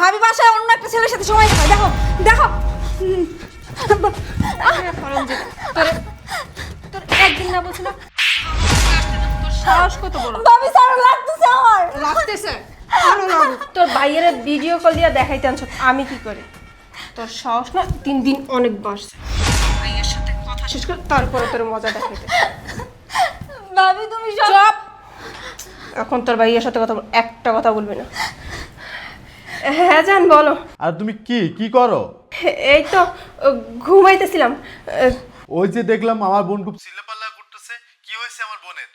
ভাবি বাসায় অন্য একটা ছেলের সাথে সময় কাটায়। দেখো দেখো তোর একদিন না বলছিল তোর সাহস কত বড় ভাবি স্যার লাগতেছে আমার। লাগতেছে আরো লাগুক। তোর ভাইয়ের ভিডিও কল দিয়া দেখাইতে আনছ আমি কি করে? তোর সাহস না দিন দিন অনেক বাড়ছে। ভাইয়ের সাথে কথা শেষ কর তারপরে তোর মজা দেখাইতে। ভাবি তুমি সব চুপ। এখন তোর ভাইয়ের সাথে কথা বল, একটা কথা বলবি না। হ্যাঁ জান বলো। আর তুমি কি কি করো? এই তো ঘুমাইতেছিলাম। ওই যে দেখলাম আমার বোন খুব চিল্লাপাল্লা করতেছে, কি হয়েছে আমার বোনের?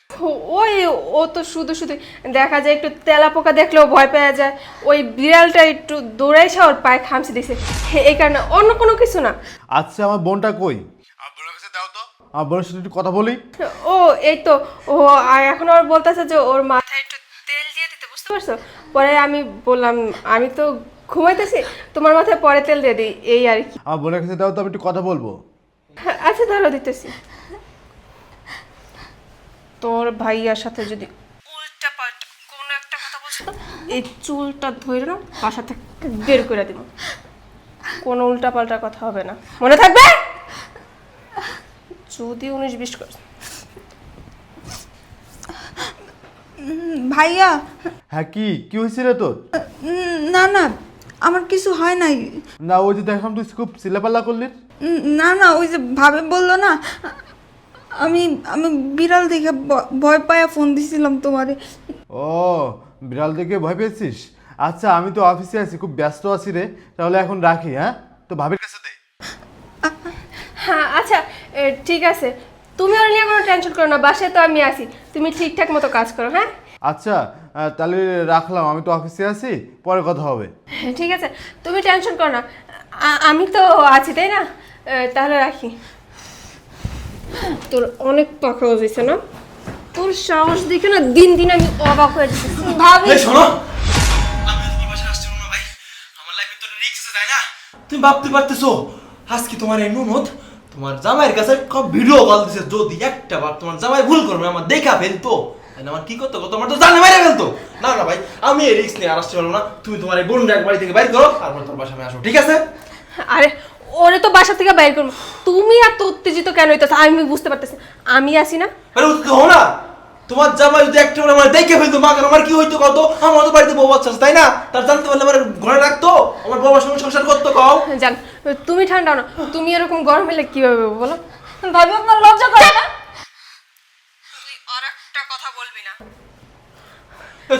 ওই ও তো শুধু শুধু দেখা যায় একটু তেলা পোকা দেখলেও ভয় পেয়ে যায়। ওই বিড়ালটা একটু দৌড়াইছে ওর পায়ে খামচি দিছে, এই কারণে, অন্য কোনো কিছু না। আচ্ছা আমার বোনটা কই? আমার বোনের কাছে দাও তো, আমার বোনের সাথে একটু কথা বলি। ও এই তো ও আর এখন ওর বলতেছে যে ওর মাথায় একটু তেল দিয়ে দিতে, বুঝতে পারছো? পরে আমি বললাম আমি তো ঘুমাইতেছি, তোমার মাথায় পরে তেল দিয়ে দিই, এই আর কি। আমার বোনের কাছে দাও তো, আমি একটু কথা বলবো। আচ্ছা ধরো দিতেছি। তোর ভাইয়ার সাথে যদি উল্টা পাল্টা কোনো একটা কথা বলছো তো এই চুলটা ধরে না বাসা থেকে বের করে দিব। কোনো উল্টা পাল্টা কথা হবে না, মনে থাকবে? যদি 19-20 কর। ভাইয়া হ্যাঁ কি কি হয়েছে রে তোর? না না আমার কিছু হয় নাই। না ওই যে দেখলাম তুই খুব চিল্লাপাল্লা করলি। না না ওই যে ভাবে বললো না, আমি আমি বিড়াল দেখে ভয় পায়া ফোন দিছিলাম তোমারে। ও বিড়াল দেখে ভয় পেয়েছিস? আচ্ছা আমি তো অফিসে আছি, খুব ব্যস্ত আছি রে, তাহলে এখন রাখি। হ্যাঁ তো ভাবির কাছে দে। হ্যাঁ আচ্ছা ঠিক আছে, তুমি ওর নিয়ে কোনো টেনশন করো না, বাসায় তো আমি আছি, তুমি ঠিকঠাক মতো কাজ করো। হ্যাঁ আচ্ছা তাহলে রাখলাম, আমি তো অফিসে আছি, পরে কথা হবে। ঠিক আছে, তুমি টেনশন করো না, আমি তো আছি, তাই না? তাহলে রাখি। তোর অনেক পাখা হয়েছে না, তোর সাহস দেখে না দিন দিন আমি অবাক হয়ে যাচ্ছি। ভাবি এই শোনো, আমি তোমার বাসায় আসছি না ভাই, আমার লাইফে তো রিস্ক আছে তাই না? তুমি ভাবতে পারতেছো আজকে তোমার এই ননদ তোমার জামাইয়ের কাছে সব ভিডিও কল দিছে, যদি একটা বার তোমার জামাই ভুল করবে আমার দেখা ফেলতো তাহলে আমার কি করতে হতো? তোমার তো জানে মেরে ফেলতো। না না ভাই, আমি এই রিস্ক নিয়ে আর আসতে পারবো না। তুমি তোমার এই বোনটা এক বাড়ি থেকে বাইর করো, তারপর তোর বাসায় আমি আসবো, ঠিক আছে? আরে ওরে তো বাসা থেকে বাইর করবো, তুমি এত উত্তেজিত কেন হইতেছ আমি বুঝতে পারতেছি। আমি আছি না? আরে উত্তেজিত হও না, তোমার জামাই যদি একটা বার আমার দেখে ফেলতো মা, আমার কি হইতো কত? আমার তো বাড়িতে বউ বাচ্চা আছে তাই না? তার জানতে পারলে আমার ঘরে রাখতো, আমার বাবার সঙ্গে সংসার করতো। কও জান তুমি ঠান্ডা না, তুমি এরকম গরম হলে কিভাবে বলো? ভাবি আপনার লজ্জা করে না? তুই আর একটা কথা বলবি না।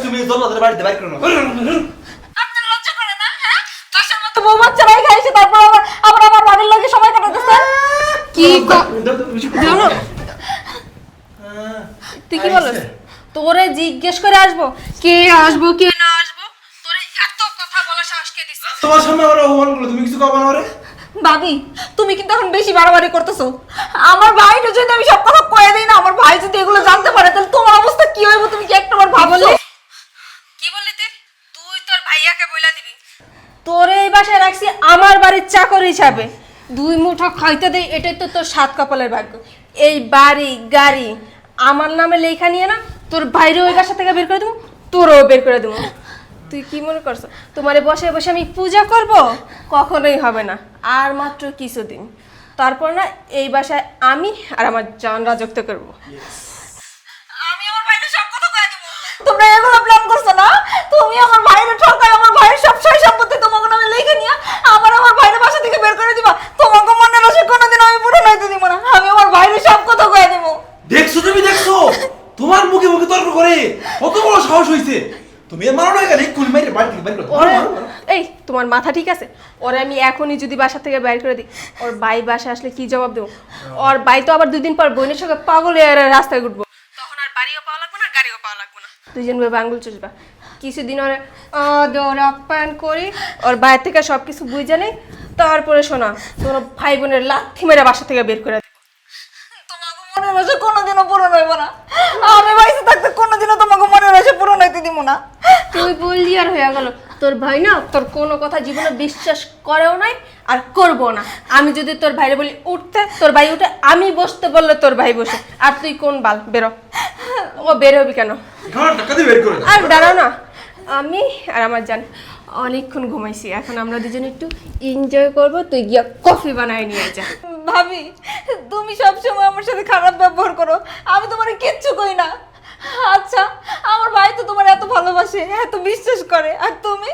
তুমি জল্লাদের বাড়িতে বাইর করো না। আপনার লজ্জা করে না? হ্যাঁ দশের মতো বউ বাচ্চা রাই খাইছে, তারপর আবার আমার ভাবির লগে সময় কাটাতেছে। কি জানো তুই কি বলস? তোরে জিজ্ঞেস করে আসবো কে আসবো কে না আসবো? তোরে এত কথা বলা সাহস কে দিছে? তোমার সামনে আমার অপমান করলো, তুমি কিছু কবা না রে? ভাবি তুমি কিন্তু এখন বেশি বাড়াবাড়ি করতেছো। আমার ভাইটা যদি আমি সব কথা কয়ে দিই না, আমার ভাই যদি এগুলো জানতে পারে তাহলে তোমার অবস্থা কি হইব তুমি কি একটাবার ভাবলে? কি বললি তুই? তুই তোর ভাইয়াকে বইলা দিবি তোরে এই বাসায় রাখছি আমার বাড়ির চাকর হিসাবে, দুই মুঠো খাইতে দেই, এটাই তো তোর সাত কপালের ভাগ্য। এই বাড়ি গাড়ি আমার নামে লেখা নিয়ে না তোর বাইরে ওই বাসা থেকে বের করে দেবো, তোরও বের করে দেবো। তুই কি মনে করছো তোমারে বসে বসে আমি পূজা করব? কখনোই হবে না। আর মাত্র কিছুদিন, তারপর না এই বাসায় আমি আর আমার জান রাজত্ব করবো। আমি আমার ভাইকে সব কথা কয়ে দেব। তোমরা এগুলো প্ল্যান করছো না? তুমি আমার ভাইরে ঠকাই আমার ভাইয়ের সব সয় সম্পত্তি তোমাকে নামে লিখে নিয়ে আমার ভাইরে বাসা থেকে বের করে দিবা। তোমাকে মনের আশা কোনোদিন আমি পূরণ হইতে দিব না। আমি আমার ভাইরে সব কথা কয়ে দেব। দেখছো তুমি দেখছো তোমার মুখে মুখে তর্ক করে কত বড় সাহস হইছে। তুমি এর মানো না কেন? এক্ষুনি মাইরে বাড়ি থেকে বাইর করে দাও। ওরে এই তোমার মাথা ঠিক আছে? ওরে আমি এখনই যদি বাসা থেকে বাইর করে দিই, ওর বাই বাসা আসলে কি জবাব দেবো? ওর বাই তো আবার 2 দিন পর বোনের সঙ্গে পাগল হয়ে রাস্তায় ঘুরবো, তখন আর বাড়িও পাওয়া লাগবে না গাড়িও পাওয়া লাগবে না, দুজন ভাবে আঙ্গুল চুষবা। কিছুদিন ওরে আদর আপ্যায়ন করি, ওর বাইরে থেকে সব কিছু বুঝে নেই, তারপরে শোনা তোর ভাই বোনের লাথি মেরে বাসা থেকে বের করে দেবো। তোমাকে মনের আশা কোনোদিনও পূরণ হইব না। আমি বাইসে থাকতে কোনোদিনও তোমাকে মনের আশা পূরণ হইতে দিব না। তুই বললি আর হয়ে গেল। তোর ভাই না তোর কোনো কথা জীবনে বিশ্বাস করেও নাই আর করবো না। আমি যদি তোর ভাইরে বলি উঠতে, তোর ভাই উঠে, আমি বসতে বললে তোর ভাই বসে। আর তুই কোন বাল? বেরো। ও বের হবি কেন? ঘর টাকা দিয়ে বের করে দাও। আর দাঁড়াও না, আমি আর আমার জান অনেকক্ষণ ঘুমাইছি, এখন আমরা দুজন একটু এনজয় করব। তুই গিয়া কফি বানাই নিয়ে যা। ভাবি তুমি সবসময় আমার সাথে খারাপ ব্যবহার করো, আমি তোমার কিচ্ছু কই না। আচ্ছা আমার ভাই তো তোমার এত ভালোবাসে, এত বিশ্বাস করে, আর তুমি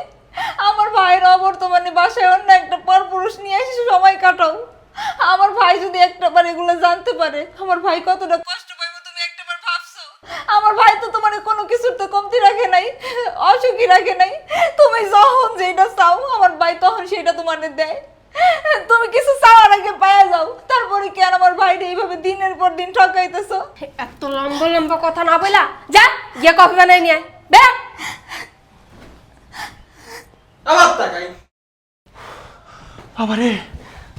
আমার ভাইয়ের অবর্তমানে বাসায় অন্য একটা পরপুরুষ নিয়ে এসে সময় কাটাও। আমার ভাই যদি একটাবার এগুলো জানতে পারে আমার ভাই কতটা কষ্ট পাইবো তুমি একটাবার ভাবছো? আমার ভাই তো তোমার কোনো কিছুর তো কমতি রাখে নাই, অসুখী রাখে নাই। তুমি যখন যেটা চাও আমার ভাই তখন সেটা তোমার দেয়। তুমি কিছু চাওয়ার আগে পাওয়া যাও, তারপরে কি আর আমার ভাইটা এইভাবে দিনের পর দিন ঠকাইতেছো? এত লম্বা লম্বা কথা না বলা, যা গিয়া কফি বানাই নিয়ে আয়। বেরা। আবার তাকাই বাবারে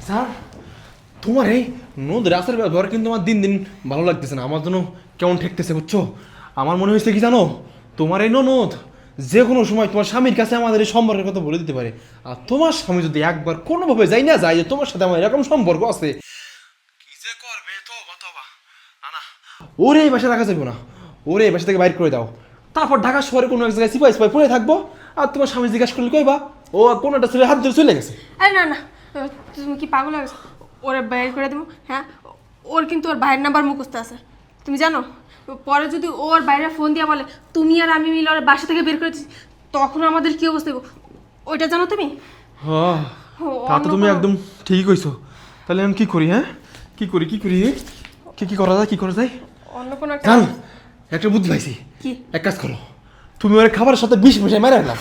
স্যার, তোমার এই নদ রাস্তার ব্যবহার কিন্তু আমার দিন দিন ভালো লাগতেছে না, আমার জন্য কেমন ঠেকতেছে বুঝছো। আমার মনে হয়েছে কি জানো, তোমার এই ননদ যে কোনো সময় তোমার স্বামীর কাছে আমাদের এই সম্পর্কের কথা বলে দিতে পারে। আর তোমার স্বামী যদি একবার কোনোভাবে যাই না যায় যে তোমার সাথে আমার এরকম সম্পর্ক আছে, কি যে করবে তবা তবা। না ওরে এই বাসা রাখা যাবে না, ওরে এই বাসা থেকে বাইর করে দাও। তারপর ঢাকা শহরে কোনো এক জায়গায় সিপাই সিপাই পড়ে থাকবো, আর তোমার স্বামী জিজ্ঞাসা করলে কইবা ও কোনো একটা ছেলে হাত ধরে চলে গেছে। আরে না না, তুমি কি পাগল হয়ে গেছো? ওরে বাইর করে দেবো? হ্যাঁ, ওর কিন্তু ওর ভাইয়ের নাম্বার মুখস্থ আছে, তুমি জানো। পরে যদি ওর বাইরে ফোন দিয়ে বলে তুমি আর আমি মিলে ওর বাসা থেকে বের করে দিচ্ছি, তখন আমাদের কি অবস্থা হবে ওইটা জানো তুমি? হ্যাঁ তা তো তুমি একদম ঠিকই কইছো। তাহলে আমি কি করি? হ্যাঁ কি করি কি করা যায়, কি করা যায়? অন্য কোনো একটা জান একটা বুদ্ধি পাইছি। কি? এক কাজ করো, তুমি ওর খাবারের সাথে 20 মিশাই মেরে ফেলাম।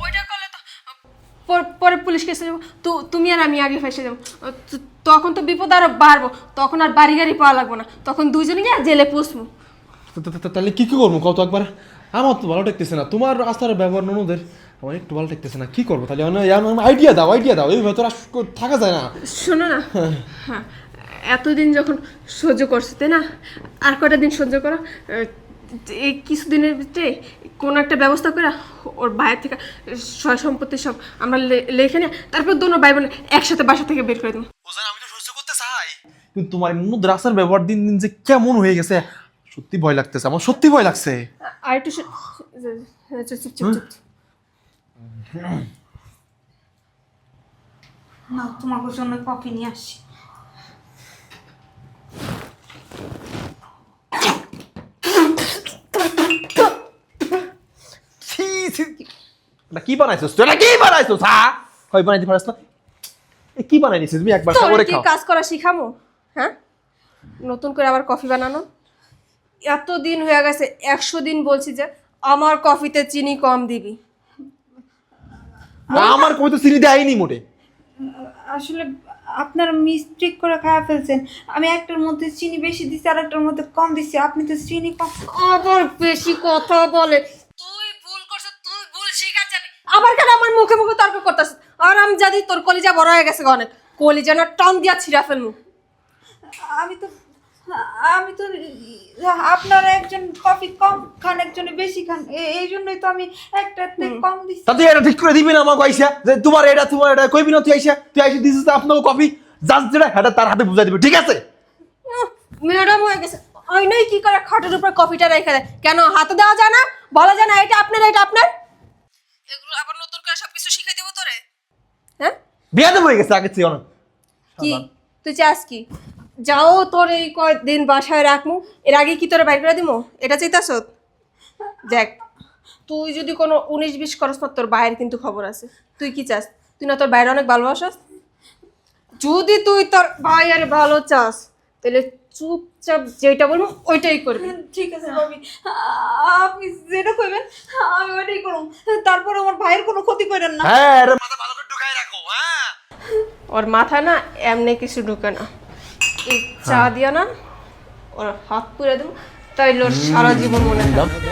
ওইটা করলে তো পরে পুলিশ কেসে যাবো, তো তুমি আর আমি আগে ফেসে যাবো, তখন তো বিপদ আরো বাড়বো, তখন আর বাড়ি গাড়ি পাওয়া লাগবো না, তখন দুইজনে গিয়ে জেলে পুষবো। তাহলে কি করবো কত একবার? আমার তো ভালো ঠেকতেছে না, তোমার আস্থার ব্যবহার ননদের আমার একটু ভালো ঠেকতেছে না, কি করবো? তাহলে আইডিয়া দাও এই ভেতর থাকা যায় না। শোনো না, হ্যাঁ এতদিন যখন সহ্য করছো তাই না, আর কয়টা দিন সহ্য করো। এই কিছুদিনের ভিতরে কোনো একটা ব্যবস্থা করে ওর ভাইয়ের থেকে সয় সম্পত্তি সব আমরা লেখে নিয়ে তারপর দোনো ভাই বোন একসাথে বাসা থেকে বের করে দেবো। আমি তো সহ্য করতে চাই, কিন্তু তোমার ননদ রাস্তার ব্যবহার দিন দিন যে কেমন হয়ে গেছে, সত্যি ভয় লাগতেছে, আমার সত্যি ভয় লাগছে। আর একটু চুপ চুপ চুপ। না তোমার জন্য কফি নিয়ে আসি। কি বানাইছিস তুই? কি বানাইছিস? হ্যাঁ কই বানাইতে পারছ না? কি বানাইছিস তুমি? একবার তোরে করে কি খাও। কাজ করা শিখামো? হ্যাঁ, নতুন করে আবার কফি বানানো? এতদিন হয়ে গেছে, 100 দিন বলছি যে আমার কফিতে চিনি কম দিবি। আমার কই তো চিনি দেয়নি মোটে। আসলে আপনারা মিস্টেক করে খাওয়া ফেলছেন, আমি একটার মধ্যে চিনি বেশি দিছি আর একটার মধ্যে কম দিছি, আপনি তো চিনি কম। আবার বেশি কথা বলে। তুই ভুল করছিস, তুই ভুল শিখা যাবি। আবার কেন আমার মুখে মুখে তর্ক করতেছিস? আর আমি জানি তোর কলিজা বড় হয়ে গেছে অনেক, কলিজা না টান দিয়া ছিঁড়া ফেলমু। আমি তো আপনারা একজন কফি কম খান একজনে বেশি খান, এই জন্যই তো আমি একটাতে কম দিছি। তা তুই এটা ঠিক করে দিবি না আমাকে আইসা যে তোমার এটা কইবি না? তুই আইসা দিছিস আপনাকে কফি জাস্ট যেটা হেটা তার হাতে বুঝাই দিবি, ঠিক আছে? ম্যাডাম হয়ে গেছে, আইনাই কি করে খাটের উপর কফিটা রেখে দেয়, কেন হাতে দেওয়া যায় না? বলা যায় না এটা আপনার এটা আপনার? এগুলো আবার নতুন করে সবকিছু শিখাই দেবো তোরে? হ্যাঁ বিয়ে দেবো হয়ে গেছে আগে চেয়ে অনেক। কি তুই চাস কি? যাও তোর এই কয়েকদিন বাসায় রাখমু, এর আগে কি তোরা বাইর করে দিমু? এটা চাইতাস? দেখ তুই যদি কোনো 19-20 করস না, তোর বাইরের কিন্তু খবর আছে। তুই কি চাস? তুই না তোর বাইরে অনেক ভালোবাসস? যদি তুই তোর ভাইয়ের ভালো চাস তাহলে চুপচাপ যেটা বলবো ওইটাই করবি। ঠিক আছে ভাবি, আপনি যেটা কইবেন আমি ওইটাই করুম, তারপর আমার ভাইয়ের কোনো ক্ষতি করেন না। হ্যাঁ আরে মাথা ভালো করে ঢুকাই রাখো। হ্যাঁ ওর মাথায় না এমনি কিছু ঢুকে না, এই চা দিয়া না ওর হাত পুড়ে দেবো, তাই ওর সারা জীবন মনে থাকবে।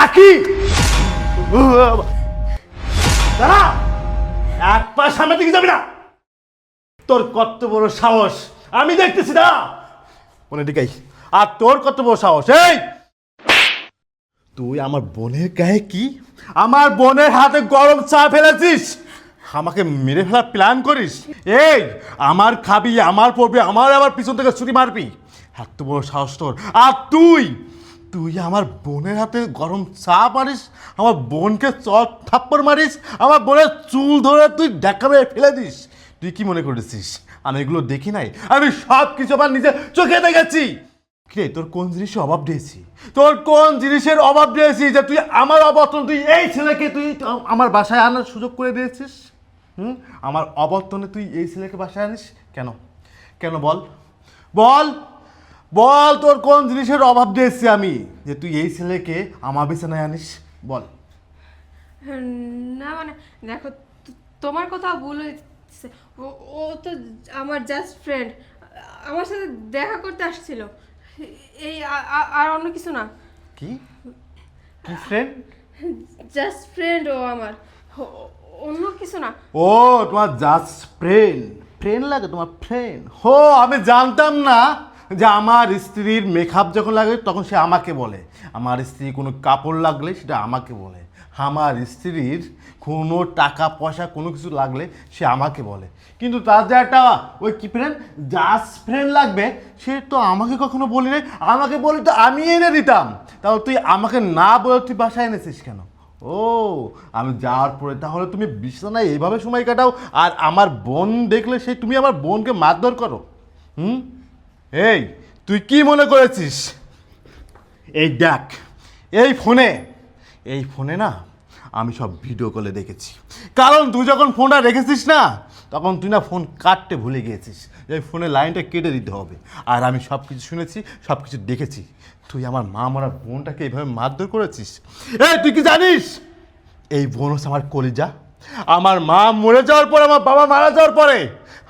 আকি দাঁড়া, এক পা সামনে দিকে যাবি না। তোর কত বড় সাহস আমি দেখতেছি না মনে দিকাই, আর তোর কত বড় সাহস, এই তুই আমার বোনের গায়ে কি আমার বোনের হাতে গরম চা ফেলেছিস, আমাকে মেরে ফেলার প্ল্যান করিস? এই আমার খাবি, আমার পড়বি, আমার আবার পিছন থেকে ছুরি মারবি? এত বড় সাহস তোর! আর তুই তুই আমার বোনের হাতে গরম চা পারিস, আমার বোনকে চট থাপ্পড় মারিস, আমার বোনের চুল ধরে তুই দেখাবে ফেলে দিস। তুই কি মনে করেছিস আমি এগুলো দেখি নাই? আমি সব কিছু আমার নিজে চোখে দেখেছি। কিরে, তোর কোন জিনিসের অভাব দিয়েছি? তোর কোন জিনিসের অভাব দিয়েছি যে তুই আমার অবর্তন, তুই এই ছেলেকে তুই আমার বাসায় আনার সুযোগ করে দিয়েছিস? আমার অবর্তনে তুই এই ছেলেকে বাসায় আনিস কেন? কেন বল বল বল, তোর কোন জিনিসের অভাব দিয়েছি আমি যে তুই এই ছেলেকে আমার বিছানায় আনিস? বল। না মানে দেখো, তোমার কথা ভুল হয়েছে। ও ও তো আমার জাস্ট ফ্রেন্ড, আমার সাথে দেখা করতে আসছিল, এই আর অন্য কিছু না। কি কি ফ্রেন্ড? জাস্ট ফ্রেন্ড ও আমার, অন্য কিছু না। ও, তোমার জাস্ট ফ্রেন্ড? ফ্রেন্ড লাগে তোমার? ফ্রেন্ড হো, আমি জানতাম না যে আমার স্ত্রীর মেকআপ যখন লাগে তখন সে আমাকে বলে, আমার স্ত্রী কোনো কাপড় লাগলে সেটা আমাকে বলে, আমার স্ত্রীর কোনো টাকা পয়সা কোনো কিছু লাগলে সে আমাকে বলে। কিন্তু তার যে একটা ওই কি ফ্রেন্ড, জাস্ট ফ্রেন্ড লাগবে, সে তো আমাকে কখনো বলি নাই। আমাকে বলি তো আমি এনে দিতাম, তাহলে তুই আমাকে না বলে তুই বাসায় এনেছিস কেন? ও, আমি যাওয়ার পরে তাহলে তুমি বিছানায় এইভাবে সময় কাটাও, আর আমার বোন দেখলে সেই তুমি আমার বোনকে মারধর করো? এই তুই কি মনে করেছিস? এই দেখ, এই ফোনে না আমি সব ভিডিও কলে দেখেছি। কারণ তুই যখন ফোনটা রেখেছিস না, তখন তুই না ফোন কাটতে ভুলে গিয়েছিস, যে ফোনের লাইনটা কেটে দিতে হবে। আর আমি সব কিছু শুনেছি, সব কিছু দেখেছি। তুই আমার মা মরা বোনটাকে এইভাবে মারধর করেছিস। এই তুই কি জানিস এই বোন হচ্ছে আমার কলিজা? আমার মা মরে যাওয়ার পরে, আমার বাবা মারা যাওয়ার পরে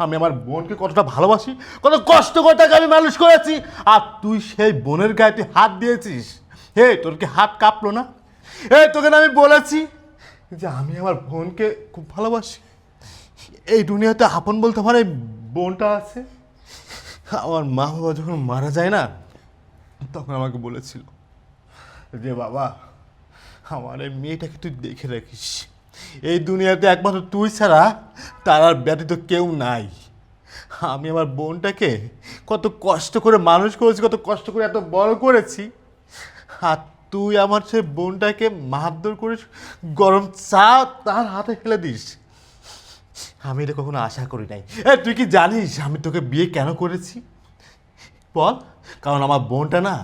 আমি আমার বোনকে কতটা ভালোবাসি, কত কষ্ট করে তাকে আমি মানুষ করেছি। আর তুই সেই বোনের গায়ে তুই হাত দিয়েছিস। হে, তোর কি হাত কাঁপলো না? এই তোকে না আমি বলেছি যে আমি আমার বোনকে খুব ভালোবাসি। এই দুনিয়াতে আপন বলতে আমার এই বোনটা আছে। আমার মা বাবা যখন মারা যায় না, তখন আমাকে বলেছিল যে বাবা, আমার এই মেয়েটাকে তুই দেখে রাখিস, এই দুনিয়াতে একমাত্র তুই ছাড়া তার আর ব্যতীত কেউ নাই। আমি আমার বোনটাকে কত কষ্ট করে মানুষ করেছি, কত কষ্ট করে এত বড় করেছি, আর তুই আমার সেই বোনটাকে মারধর করিস, গরম চা তার হাতে ফেলে দিস। আমি এটা কখনো আশা করি নাই। তুই কি জানিস আমি তোকে বিয়ে কেন করেছি? বল। কারণ আমার বোনটা না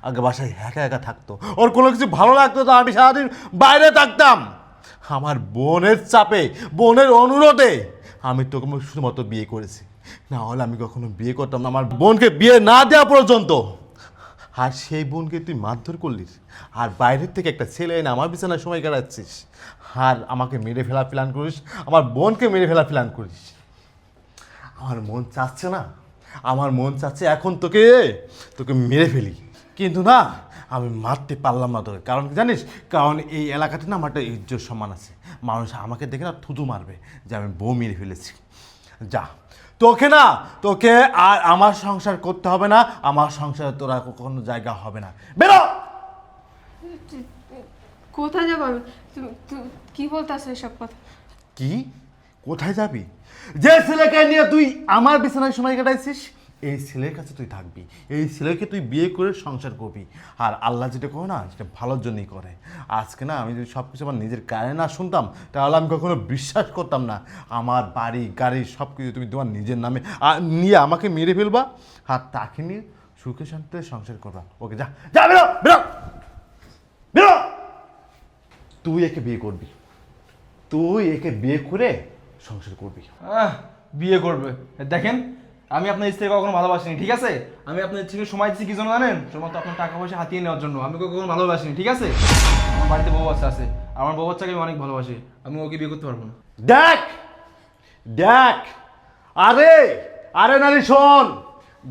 আগে বাসায় একা একা থাকতো, ওর কোনো কিছু ভালো লাগতো না, আমি সারাদিন বাইরে থাকতাম। আমার বোনের চাপে, বোনের অনুরোধে আমি তোকে শুধুমাত্র বিয়ে করেছি, না হলে আমি কখনো বিয়ে করতাম না আমার বোনকে বিয়ে না দেওয়া পর্যন্ত। আর সেই বোনকে তুই মারধর করলিস, আর বাইরের থেকে একটা ছেলে এনে আমার বিছানায় সময় কাটাচ্ছিস, আর আমাকে মেরে ফেলা প্ল্যান করিস, আমার বোনকে মেরে ফেলা প্ল্যান করিস। আমার মন চাচ্ছে না, আমার মন চাচ্ছে এখন তোকে তোকে মেরে ফেলি, কিন্তু না, আমি মারতে পারলাম না তোকে। কারণ কি জানিস? কারণ এই এলাকাতে না আমার একটা ইজ্জত সম্মান আছে, মানুষ আমাকে দেখে না থুতু মারবে যে আমি বউ মেরে ফেলেছি। যা, তোকে আর আমার সংসার করতে হবে না, আমার সংসারে তোরা কোনো জায়গা হবে না, বেরো। কোথায় যাবো আমি? কি বলতেছো এসব কথা? কি কোথায় যাবি? যে ছেলেকে নিয়ে তুই আমার বিছানায় সময় কাটাইছিস, এই ছেলের কাছে তুই থাকবি, এই ছেলেকে তুই বিয়ে করে সংসার করবি। আর আল্লাহ যেটা করে না, সেটা ভালোর জন্যই করে। আজকে না আমি যদি সব কিছু আমার নিজের কানে না শুনতাম, তাহলে আমি কখনো বিশ্বাস করতাম না আমার বাড়ি গাড়ি সব কিছু তুমি তোমার নিজের নামে নিয়ে আমাকে মেরে ফেলবা, আর তাকে নিয়ে সুখে শান্তিতে সংসার করবা। ওকে, যা যা, বেরো বেরো বেরো। তুই একে বিয়ে করবি, তুই একে বিয়ে করে সংসার করবি। বিয়ে করবে? দেখেন, আমি আপনার স্ত্রীকে কখনো ভালোবাসিনি, ঠিক আছে? আমি আপনার স্ত্রীকে সময় দিচ্ছি কি জন্য জানেন? শুধুমাত্র আপনার টাকা পয়সা হাতিয়ে নেওয়ার জন্য। আমি কখনো ভালোবাসিনি, ঠিক আছে? আমার বাড়িতে বউ বাচ্চা আছে, আমার বউ বাচ্চাকে আমি অনেক ভালোবাসি, আমি ওকে বিয়ে করতে পারবো না। দেখ দেখ, আরে আরে নারী শোন,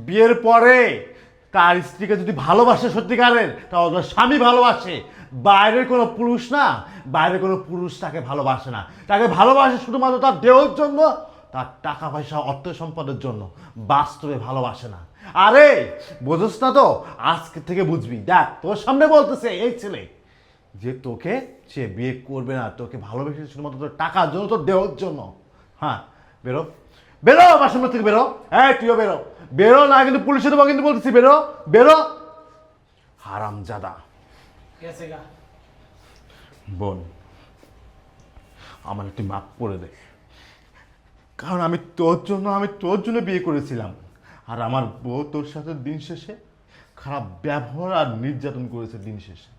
বিয়ের পরে তার স্ত্রীকে যদি ভালোবাসে সত্যিকারের, তাহলে তার স্বামী ভালোবাসে। বাইরের কোনো পুরুষ না, বাইরের কোনো পুরুষ তাকে ভালোবাসে না, তাকে ভালোবাসে শুধুমাত্র তার দেহের জন্য, তার টাকা পয়সা অর্থ সম্পদের জন্য, বাস্তবে ভালোবাসে না। আরে বোঝস না তো, আজকে থেকে বুঝবি। দেখ, তোর সামনে বলতেছে এই ছেলে যে তোকে সে বিয়ে করবে না, তোকে ভালোবেসে শুধুমাত্র তোর টাকার জন্য, তোর দেহের জন্য। হ্যাঁ, বেরো বেরো, আমার সামনে থেকে বেরো। হ্যাঁ, তুইও বেরো বেরো, না কিন্তু পুলিশে দেবো কিন্তু বলতেছি, বেরো বেরো। হারামজাদা। গেছে গা। বোন, আমার একটি মাপ করে দে, কারণ আমি তোর জন্য বিয়ে করেছিলাম, আর আমার বউ তোর সাথে দিন শেষে খারাপ ব্যবহার আর নির্যাতন করেছে দিন শেষে।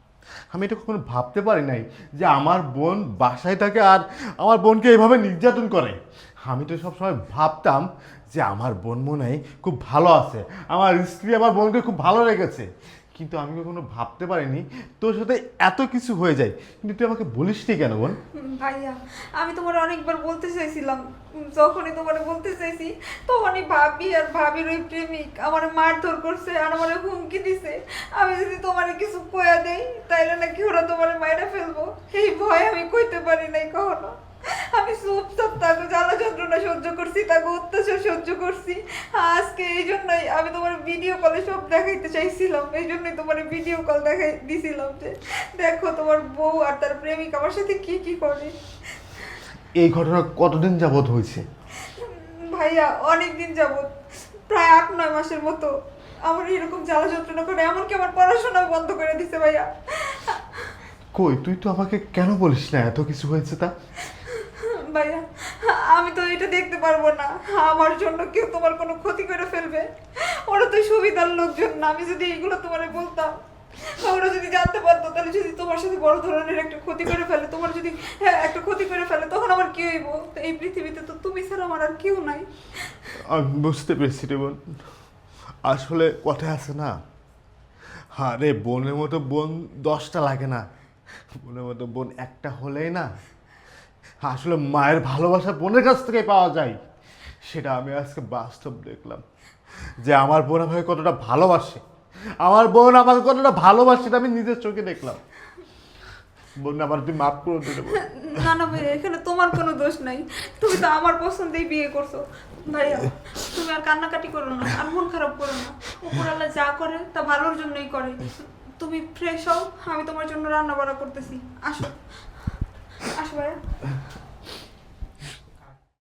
আমি এটা কখনো ভাবতে পারি নাই যে আমার বোন বাসায় থাকে আর আমার বোনকে এইভাবে নির্যাতন করে। আমি তো সবসময় ভাবতাম যে আমার বোন মনে হয় খুব ভালো আছে, আমার স্ত্রী আমার বোনকে খুব ভালো রেখেছে, কিন্তু আমি কখনো ভাবতে পারিনি তোর সাথে এত কিছু হয়ে যায়। কিন্তু তুই আমাকে বলিসনি কেন বোন? ভাইয়া, আমি তোমার অনেকবার বলতে চাইছিলাম, যখনই তোমার বলতে চাইছি তখনই ভাবি আর ভাবির ওই প্রেমিক আমার মারধর করছে আর আমার হুমকি দিছে, আমি যদি তোমার কিছু কয়া দেই তাইলে নাকি ওরা তোমার মায়েরা ফেলবো। এই ভয় আমি কইতে পারি নাই কখনো। আমি চুপচাপ তাকে জ্বালা যন্ত্রণা সহ্য করছি, তাকে অত্যাচার সহ্য করছি। আজকে এই জন্যই আমি তোমার ভিডিও কলে সব দেখাইতে চাইছিলাম, এই জন্যই তোমার ভিডিও কল দেখাই দিছিলাম যে দেখো তোমার বউ আর তার প্রেমিক আমার সাথে কি কি করে। এই ঘটনা কতদিন যাবত হয়েছে? ভাইয়া অনেক দিন যাবত, প্রায় 8-9 মাসের মতো আমার এরকম জ্বালা যন্ত্রণা করে, এমনকি আমার পড়াশোনাও বন্ধ করে দিছে ভাইয়া। কই, তুই তো আমাকে কেন বলিস না এত কিছু হয়েছে তা? ভাইয়া আমি তো এটা দেখতে পারবো না আমার জন্য কেউ তোমার কোনো ক্ষতি করে ফেলবে, ওরা তো সুবিধার লোকজন না। আমি যদি এইগুলো তোমার বলতাম, ওরা যদি জানতে পারতো, তাহলে যদি তোমার সাথে বড় ধরনের একটা ক্ষতি করে ফেলে, তোমার যদি একটা ক্ষতি করে ফেলে, তখন আমার কি হইব? এই পৃথিবীতে তো তুমি ছাড়া আমার আর কেউ নাই। আমি বুঝতে পেরেছি রে বোন, আসলে কথায় আছে না, আরে বোনের মতো বোন 10টা লাগে না, বোনের মতো বোন একটা হলেই না আসলে মায়ের ভালোবাসা বোনের কাছ থেকে পাওয়া যায়। সেটা আমি আজকে বাস্তব দেখলাম যে আমার বোন আমাকে কতটা ভালোবাসে, আমার বোন আমাকে কতটা ভালোবাসে, সেটা আমি নিজের চোখে দেখলাম। বোন আমার তুই মাফ করে দিলে বোন। না না ভাইয়া, এখানে তোমার কোনো দোষ নাই, তুমি তো আমার পছন্দেই বিয়ে করছো। ভাইয়া তুমি আর কান্নাকাটি করো না, আর মন খারাপ করো না, উপরওয়ালা যা করে তা ভালোর জন্যই করে। তুমি ফ্রেশ হও, আমি তোমার জন্য রান্না বাড়া করতেছি। আসো আসো ভাইয়া।